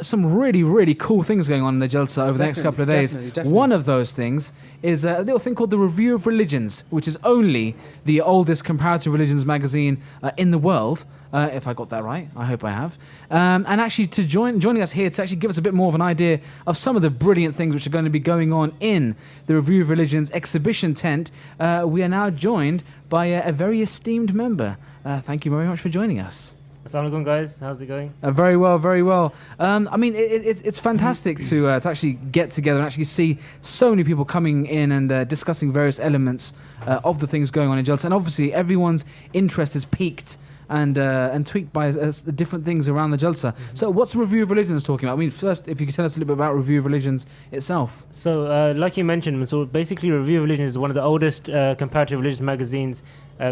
some really, really cool things going on in the Jalsa over the next couple of days. Definitely. One of those things is a little thing called the Review of Religions, which is only the oldest comparative religions magazine in the world. If I got that right, I hope I have. And actually, joining us here to actually give us a bit more of an idea of some of the brilliant things which are going to be going on in the Review of Religions exhibition tent, we are now joined by a very esteemed member. Thank you very much for joining us. Assalamu alaikum, guys. How's it going? Very well, very well. I mean, it's fantastic to actually get together and actually see so many people coming in and discussing various elements of the things going on in Jalsa. And obviously, everyone's interest is piqued and tweaked by the different things around the Jalsa. So what's Review of Religions talking about? I mean, first, if you could tell us a little bit about Review of Religions itself. So, like you mentioned, so basically Review of Religions is one of the oldest comparative religious magazines,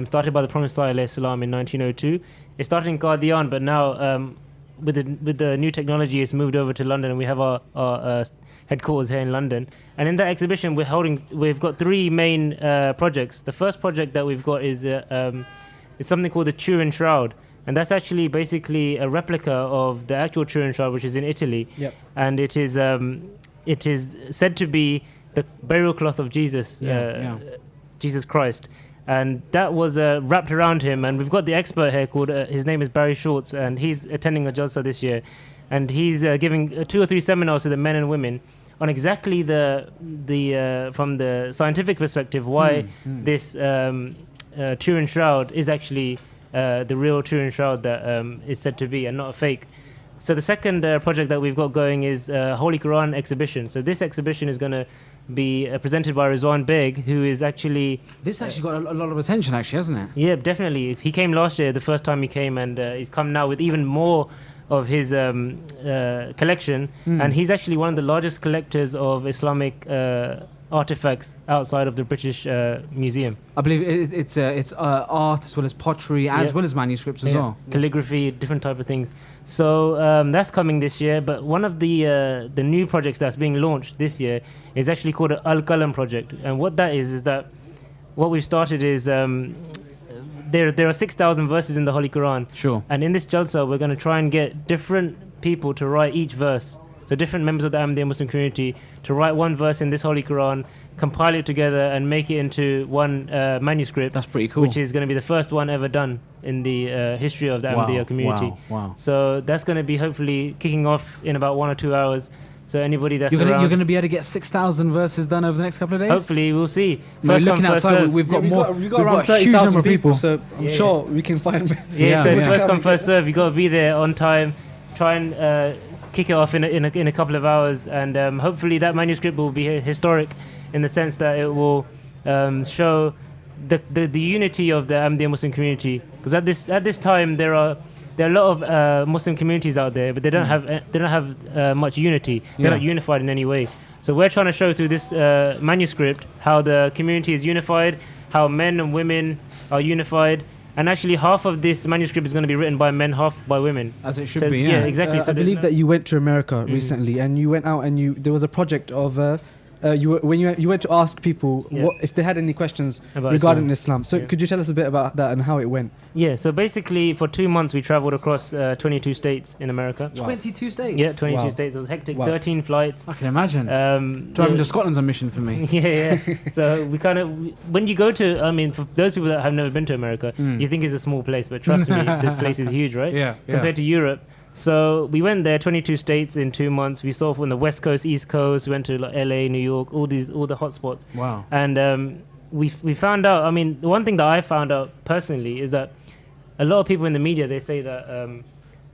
started by the Prophet ﷺ in 1902. It started in Qadian, but now with the new technology, it's moved over to London, and we have our headquarters here in London. And in that exhibition, we've got three main projects. The first project that we've got is something called the Turin Shroud, and that's actually basically a replica of the actual Turin Shroud, which is in Italy. Yep. And it is said to be the burial cloth of Jesus, Jesus Christ. And that was wrapped around him, and we've got the expert here called, his name is Barry Schwartz, and he's attending a Jalsa this year, and he's giving 2 or 3 seminars to the men and women on exactly the from the scientific perspective why this Turin Shroud is actually the real Turin Shroud that is said to be and not a fake. So the second project that we've got going is Holy Quran exhibition. So this exhibition is going to be presented by Rizwan Beg, who is actually... This actually got a lot of attention, actually, hasn't it? Yeah, definitely. He came last year, the first time he came, and he's come now with even more of his collection. And he's actually one of the largest collectors of Islamic artifacts outside of the British Museum. I believe it's art as well as pottery, as well as manuscripts as well. Calligraphy, different type of things. So that's coming this year. But one of the new projects that's being launched this year is actually called the Alkaline Project. And what that is that what we've started is there are 6,000 verses in the Holy Quran. Sure. And in this Jalsa, we're going to try and get different people to write each verse. So different members of the Ahmadiyya Muslim community to write one verse in this Holy Quran, compile it together and make it into one manuscript. That's pretty cool. Which is going to be the first one ever done in the history of the Ahmadiyya community. Wow. So that's going to be hopefully kicking off in about 1 or 2 hours. So anybody that's around... You're going to be able to get 6,000 verses done over the next couple of days? Hopefully, we'll see. First come, first serve. We've got around 30,000 people, so I'm sure we can find... So it's first come, first serve. You've got to be there on time. Try and... kick it off in a couple of hours, and hopefully that manuscript will be historic in the sense that it will show the unity of the Ahmadiyya Muslim community. Because at this time there are a lot of Muslim communities out there, but they don't have much unity. They're not unified in any way. So we're trying to show through this manuscript how the community is unified, how men and women are unified. And actually, half of this manuscript is going to be written by men, half by women. As it should be, yeah. Exactly. So I believe that you went to America recently, and you went out and there was a project of when you went to ask people what if they had any questions about regarding Islam. So could you tell us a bit about that and how it went? Yeah. So basically, for 2 months, we traveled across 22 states in America. Wow. 22 states. Yeah, 22 states. It was hectic. 13 flights. I can imagine. Driving to Scotland's a mission for me. Yeah. So we kind of, when you go to, I mean, for those people that have never been to America, you think it's a small place, but trust me, this place is huge, right? Yeah. Compared to Europe. So we went there, 22 states in 2 months. We saw from the West Coast, East Coast, went to like LA, New York, all the hot spots. Wow. And we found out, I mean, the one thing that I found out personally is that a lot of people in the media, they say that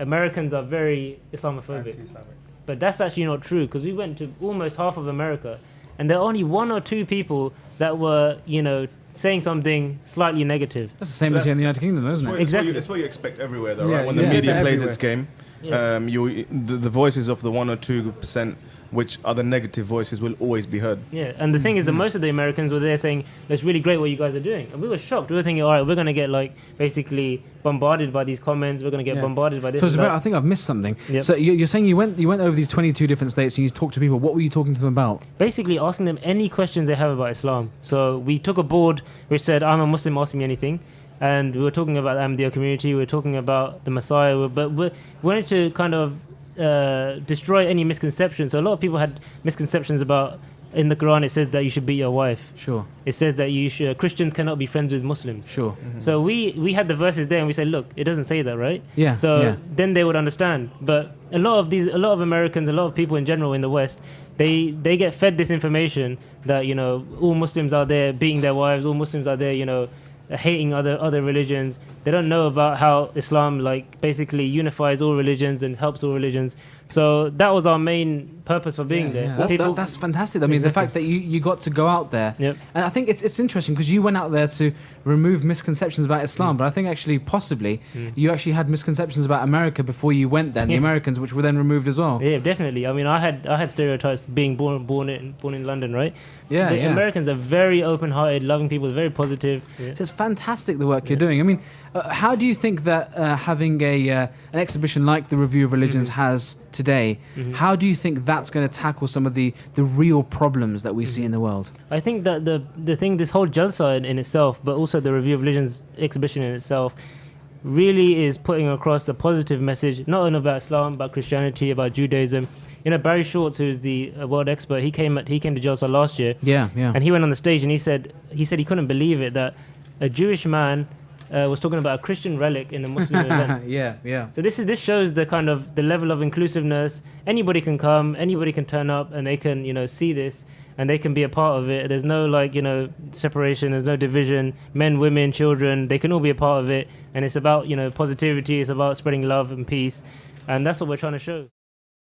Americans are very Islamophobic. Anti-Islamic. But that's actually not true, because we went to almost half of America, and there are only 1 or 2 people that were, saying something slightly negative. That's the same as here in the United Kingdom, isn't it? Exactly. It's what you expect everywhere, though, Yeah, right? When the media plays everywhere. its game, the voices of the 1 or 2%, which are the negative voices, will always be heard. Yeah, and the thing is that most of the Americans were there saying, it's really great what you guys are doing. And we were shocked. We were thinking, all right, we're going to get basically bombarded by these comments. We're going to get bombarded by this. So Zubair, I think I've missed something. Yep. So you're saying you went over these 22 different states and you talked to people. What were you talking to them about? Basically asking them any questions they have about Islam. So we took a board which said, I'm a Muslim, ask me anything. And we were talking about the Ahmadiyya community. We were talking about the Messiah. But we wanted to kind of destroy any misconceptions. So a lot of people had misconceptions about, in the Quran it says that you should beat your wife. Sure. It says that Christians cannot be friends with Muslims. Sure. So we had the verses there and we said, look, it doesn't say that, right? Yeah. So then they would understand. But a lot of Americans, a lot of people in general in the West, they get fed this information that, you know, all Muslims are there beating their wives, all Muslims are there, you know, hating other religions. They don't know about how Islam like basically unifies all religions and helps all religions. So that was our main purpose for being there. That's fantastic. I mean, the fact that you got to go out there, Yep. and I think it's interesting because you went out there to remove misconceptions about Islam, but I think actually possibly you actually had misconceptions about America before you went there, and the Americans, which were then removed as well. Yeah, definitely. I mean, I had stereotypes being born in London, right? Yeah, The Americans are very open-hearted, loving people, very positive. Yeah. So it's fantastic the work you're doing. I mean, how do you think that having an exhibition like the Review of Religions has today, how do you think that's going to tackle some of the real problems that we see in the world? I think that the thing, this whole Jalsa in itself, but also the Review of Religions exhibition in itself, really is putting across a positive message, not only about Islam, about Christianity, about Judaism. You know, Barry Schwartz, who's the world expert, he came to Jalsa last year. Yeah. And he went on the stage and he said he couldn't believe it that a Jewish man was talking about a Christian relic in a Muslim event. Yeah. So this shows the kind of the level of inclusiveness. Anybody can come, anybody can turn up, and they can, you know, see this and they can be a part of it. There's no like, you know, separation. There's no division. Men, women, children, they can all be a part of it. And it's about, you know, positivity. It's about spreading love and peace, and that's what we're trying to show.